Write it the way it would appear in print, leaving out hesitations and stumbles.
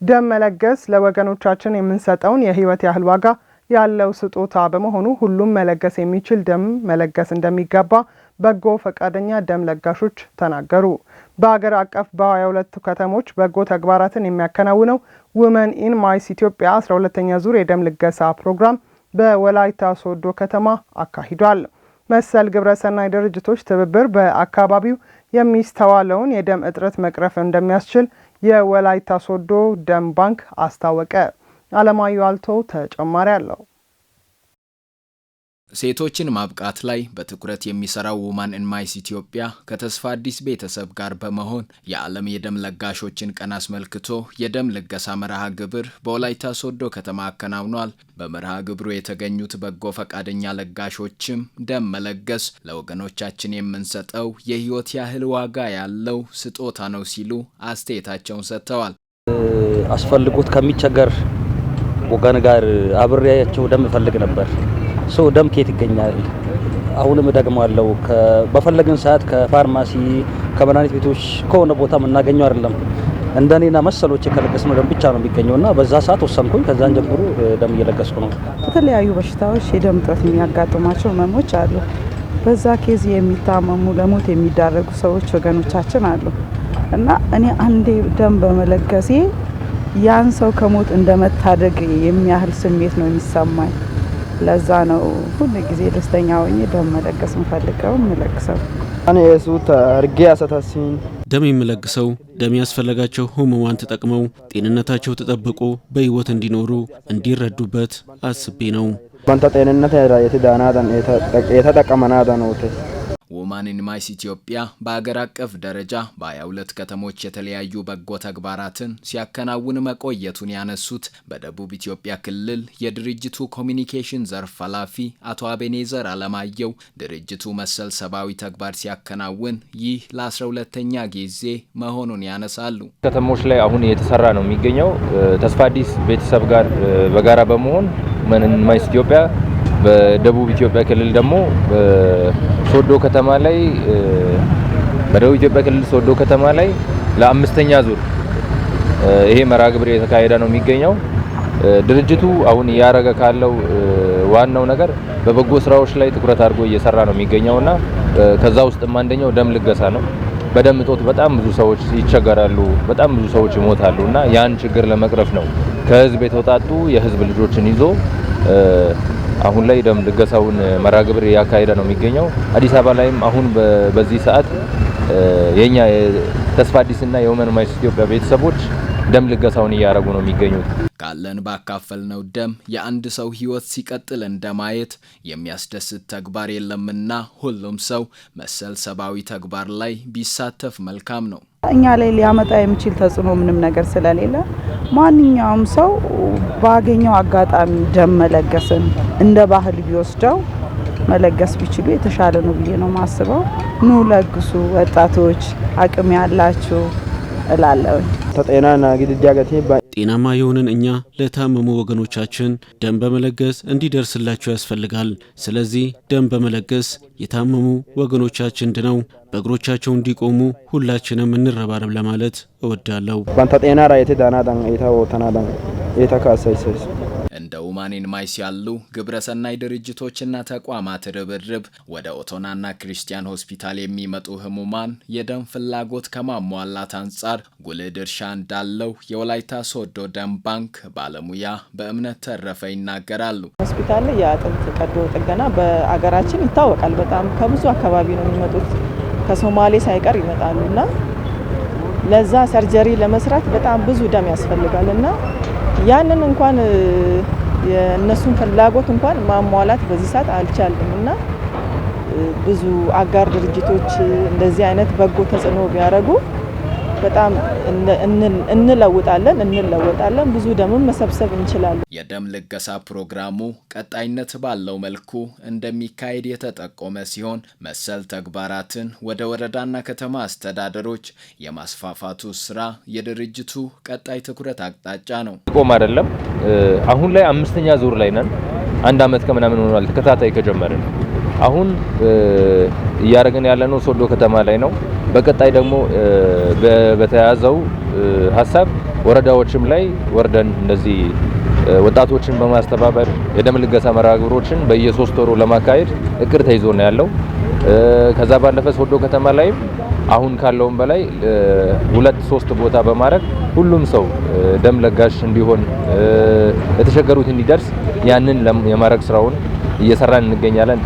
ደም መለገስ ለወገኖቻችን የምንሰጠውን የህይወት ያህል ዋጋ ያለው ስጦታ በመሆኑ ሁሉም መለገስ የሚችል ደም መለገስ እንደሚገባ በጎ ፈቃደኛ ደም ለጋሾች ተናገሩ። በአገር አቀፍ በ22 ከተሞች በጎ ተግባራትን የሚያከናውነው ውመን ኢን ማይስ ኢትዮጵያ 12ኛ ዙር የደም ልገሳ ፕሮግራም በወላይታ ሶዶ ከተማ አካሂዷል። መሰል ግብረሰናይ ድርጅቶች ትብብር በአካባቢው የሚስተዋለውን የደም እጥረት መቅረፍ እንደሚያስችል የወላይታ ሶዶ ደም ባንክ አስታወቀ። አለማዩ አልቶ ተጨማሪ አለው። ሴቶችን ማብቃት ላይ በትኩረት የሚሰራው ውመን ኢን ማይስ ኢትዮጵያ ከተስፋ አዲስ ቤተሰብ ጋር በመሆን የዓለም የደም ለጋሾችን ቀን አስመልክቶ የደም ልገሳ መርሃ ግብር በወላይታ ሶዶ ከተማ አከናውኗል። በመርሃ ግብሩ የተገኙት በጎ ፈቃደኛ ለጋሾችም ደም መለገስ ለወገኖቻችን የምንሰጠው የህይወት ያህል ዋጋ ያለው ስጦታ ነው ሲሉ አስተያየታቸውን ሰጥተዋል። አስፈልጎት ከሚቸገር ወገን ጋር አብሬያቸው ደም ፈልግ ነበር። ደም ከየት ይገኛል? አሁንም ደግማለሁ በፈለግን ሰዓት ከፋርማሲ ከመድኃኒት ቤቶች ከሆነ ቦታ የምናገኘው አይደለም። እንደኔና መሰሎች ከለገስነው ደም ብቻ ነው የሚገኘውና በዛ ሰዓት ወሰንኩኝ። ከዛን ጀምሮ ደም እየለገስኩ ነው። የተለያዩ በሽታዎች የደም እጥረት የሚያጋጥማቸው ህመሞች አሉ። በዛ ኬዝ የሚታመሙ ለሞት የሚዳረጉ ሰዎች ወገኖቻችን አሉ እና እኔ አንዴ ደም በመለገሴ ያን ሰው ከሞት እንደመታደግ የሚያህል ስሜት ነው የሚሰማኝ። ለዛ ነው ሁሉ ጊዜ ደስተኛ ሆኜ ደም መለገስ እንፈልገው ምለግሰው። እኔ እሱት አርጌ አሰታሲን ደም የሚለግሰው ደም ያስፈልጋቸው ህሙማን ተጠቅመው ጤንነታቸው ተጠብቆ በህይወት እንዲኖሩ እንዲረዱበት አስቤ ነው። ባንተ ጤንነት የተዳናዳን የተጠቀመናዳን ነው። ውመን ኢን ማይስ ኢትዮጵያ በአገር አቀፍ ደረጃ በ22 ከተሞች የተለያዩ በጎ ተግባራትን ሲያከናውን መቆየቱን ያነሱት በደቡብ ኢትዮጵያ ክልል የድርጅቱ ኮሚኒኬሽን ዘርፍ ኃላፊ አቶ አቤኔዘር አለማየሁ ድርጅቱ መሰል ሰብአዊ ተግባር ሲያከናውን ይህ ለ12ኛ ጊዜ መሆኑን ያነሳሉ። ከተሞች ላይ አሁን እየተሰራ ነው የሚገኘው ተስፋ አዲስ ቤተሰብ ጋር በጋራ በመሆን ውመን ኢን ማይስ ኢትዮጵያ በደቡብ ኢትዮጵያ ክልል ደግሞ ሶዶ ከተማ ላይ በደቡብ ኢትዮጵያ ክልል ሶዶ ከተማ ላይ ለአምስተኛ ዙር ይሄ መርሃ ግብር የተካሄደ ነው የሚገኘው። ድርጅቱ አሁን ያረጋ ካለው ዋናው ነገር በበጎ ስራዎች ላይ ትኩረት አድርጎ እየሰራ ነው የሚገኘውና ከዛ ውስጥም አንደኛው ደም ልገሳ ነው። በደም እጦት በጣም ብዙ ሰዎች ይቸገራሉ፣ በጣም ብዙ ሰዎች ይሞታሉና ያን ችግር ለመቅረፍ ነው ከህዝብ የተውጣጡ የህዝብ ልጆችን ይዞ አሁን ላይ ደም ልገሳውን መርሃ ግብር ያካሄደ ነው የሚገኘው። አዲስ አበባ ላይም አሁን በዚህ ሰዓት የኛ ተስፋ አዲስና የውመን ኢን ማይስ ኢትዮጵያ ቤተሰቦች ደም ልገሳውን እያደረጉ ነው የሚገኙት። ካለን ባካፈልነው ደም የአንድ ሰው ህይወት ሲቀጥል እንደማየት የሚያስደስት ተግባር የለምና ሁሉም ሰው መሰል ሰብአዊ ተግባር ላይ ቢሳተፍ መልካም ነው። እኛ ላይ ሊያመጣ የሚችል ተጽዕኖ ምንም ነገር ስለሌለ ማንኛውም ሰው ባገኘው አጋጣሚ ደም መለገስን እንደ ባህል ቢወስደው መለገስ ቢችሉ የተሻለ ነው ብዬ ነው ማስበው። ኑ ለግሱ ወጣቶች፣ አቅም ያላችሁ እላለሁ። ተጤናና ግድጃገቴ ጤናማ የሆንን እኛ ለታመሙ ወገኖቻችን ደም በመለገስ እንዲደርስላቸው ያስፈልጋል። ስለዚህ ደም በመለገስ የታመሙ ወገኖቻችን ድነው በእግሮቻቸው እንዲቆሙ ሁላችንም እንረባረብ ለማለት እወዳለሁ። ባንተ ጤናራ የተዳናዳን የተወተናዳን የተካሰይሰስ እንደ ውመን ኢን ማይስ ያሉ ግብረሰናይ ድርጅቶችና ተቋማት ርብርብ ወደ ኦቶናና ክርስቲያን ሆስፒታል የሚመጡ ህሙማን የደም ፍላጎት ከማሟላት አንጻር ጉልህ ድርሻ እንዳለው የወላይታ ሶዶ ደም ባንክ ባለሙያ በእምነት ተረፈ ይናገራሉ። ሆስፒታል ላይ የአጥንት ቀዶ ጥገና በአገራችን ይታወቃል። በጣም ከብዙ አካባቢ ነው የሚመጡት፣ ከሶማሌ ሳይቀር ይመጣሉና ለዛ ሰርጀሪ ለመስራት በጣም ብዙ ደም ያስፈልጋልና ያንን እንኳን የነሱን ፍላጎት እንኳን ማሟላት በዚህ ሰዓት አልቻልንምና ብዙ አጋር ድርጅቶች እንደዚህ አይነት በጎ ተጽዕኖ ቢያደርጉ በጣም እንለወጣለን፣ ብዙ ደም መሰብሰብ እንችላለን። የደም ልገሳ ፕሮግራሙ ቀጣይነት ባለው መልኩ እንደሚካሄድ የተጠቆመ ሲሆን መሰል ተግባራትን ወደ ወረዳና ከተማ አስተዳደሮች የማስፋፋቱ ስራ የድርጅቱ ቀጣይ ትኩረት አቅጣጫ ነው። ቆም አይደለም። አሁን ላይ አምስተኛ ዙር ላይ ነን። አንድ አመት ከምናምን ሆኗል ተከታታይ ከጀመርን። አሁን እያረገን ያለነው ሶዶ ከተማ ላይ ነው። በቀጣይ ደግሞ በተያዘው ሐሳብ ወረዳዎችም ላይ ወርደን እንደዚህ ወጣቶችን በማስተባበር የደም ልገሳ መርሃ ግብሮችን በየ3 ወሩ ለማካሄድ እቅድ ተይዞ ነው ያለው። ከዛ ባለፈ ሶዶ ከተማ ላይ አሁን ካለውም በላይ 2-3 ቦታ በማድረግ ሁሉም ሰው ደም ለጋሽ እንዲሆን የተቸገሩት እንዲደርስ ያንን የማድረግ ስራውን እየሰራን እንገኛለን።